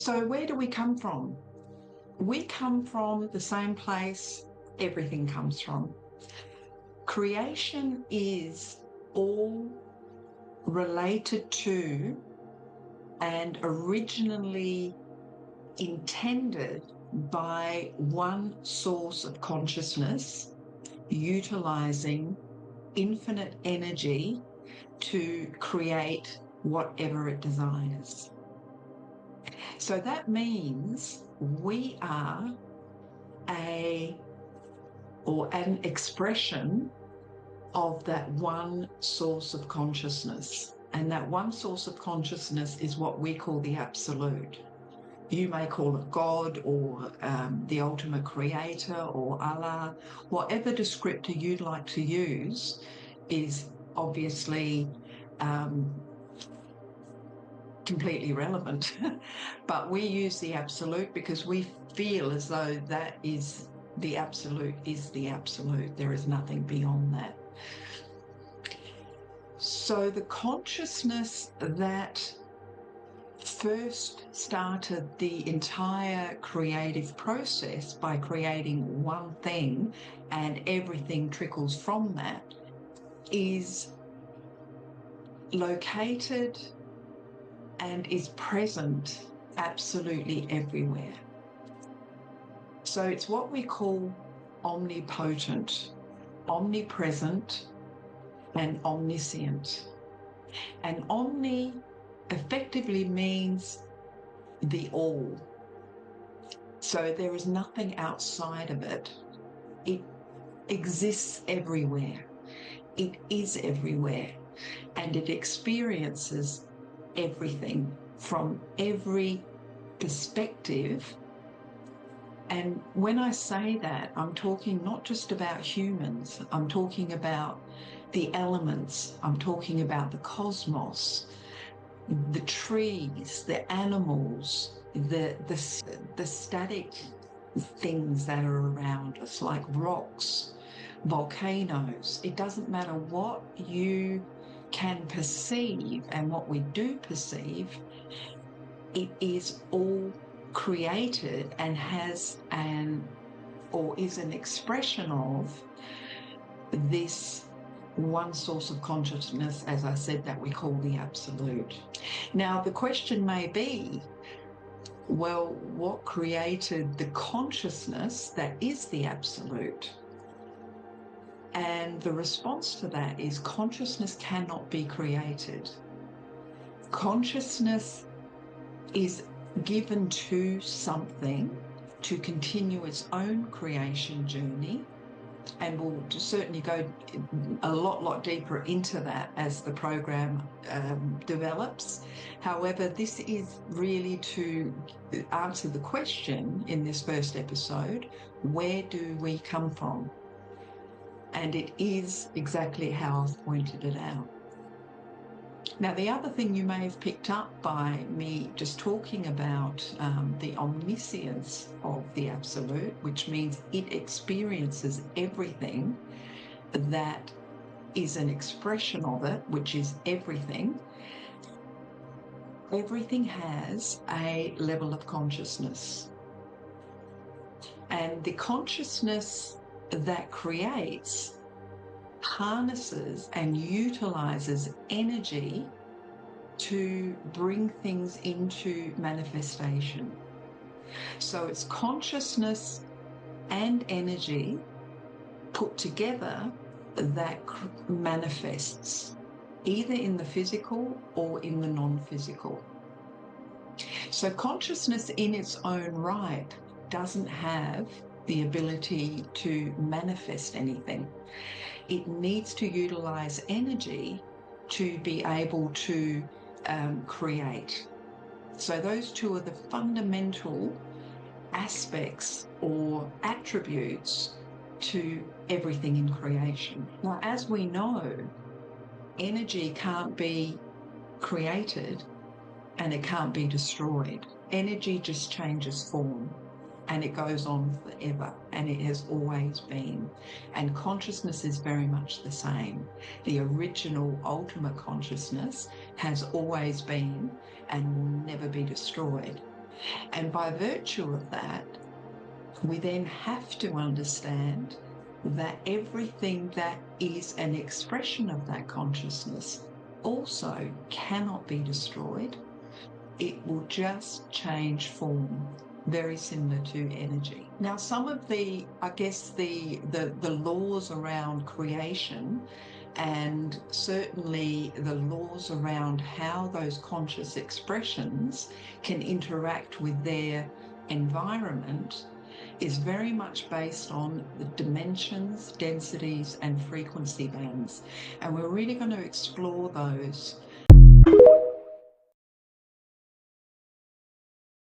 So where do we come from? We come from the same place everything comes from. Creation is all related to and originally intended by one source of consciousness, utilizing infinite energy to create whatever it desires. So that means we are an expression of that one source of consciousness. And that one source of consciousness is what we call the absolute. You may call it God or the ultimate creator or Allah. Whatever descriptor you'd like to use is obviously completely relevant. But we use the absolute because we feel as though that is the absolute is the absolute. There is nothing beyond that. So the consciousness that first started the entire creative process by creating one thing, and everything trickles from that, is located and is present absolutely everywhere. So it's what we call omnipotent, omnipresent, and omniscient. And omni effectively means the all. So there is nothing outside of it. It exists everywhere. It is everywhere. And it experiences everything from every perspective. And when I say that, I'm talking not just about humans, I'm talking about the elements, I'm talking about the cosmos, the trees, the animals, the static things that are around us, like rocks, volcanoes. It doesn't matter what you can perceive and what we do perceive, it is all created and has is an expression of this one source of consciousness, as I said, that we call the absolute. Now, the question may be, well, what created the consciousness that is the absolute? And the response to that is consciousness cannot be created. Consciousness is given to something to continue its own creation journey, and we'll certainly go a lot deeper into that as the program develops. However, this is really to answer the question in this first episode, where do we come from? And it is exactly how I've pointed it out. Now, the other thing you may have picked up by me just talking about the omniscience of the absolute, which means it experiences everything that is an expression of it, which is everything. Everything has a level of consciousness. And the consciousness that creates harnesses and utilizes energy to bring things into manifestation. So it's consciousness and energy put together that manifests, either in the physical or in the non-physical. So consciousness in its own right doesn't have the ability to manifest anything. It needs to utilize energy to be able to create. So those two are the fundamental aspects or attributes to everything in creation. Now, as we know, energy can't be created and it can't be destroyed. Energy just changes form. And it goes on forever, and it has always been. And consciousness is very much the same. The original ultimate consciousness has always been and will never be destroyed. And by virtue of that, we then have to understand that everything that is an expression of that consciousness also cannot be destroyed. It will just change form, very similar to energy. Now, some of the, I guess, the laws around creation, and certainly the laws around how those conscious expressions can interact with their environment, is very much based on the dimensions, densities, and frequency bands. And we're really going to explore those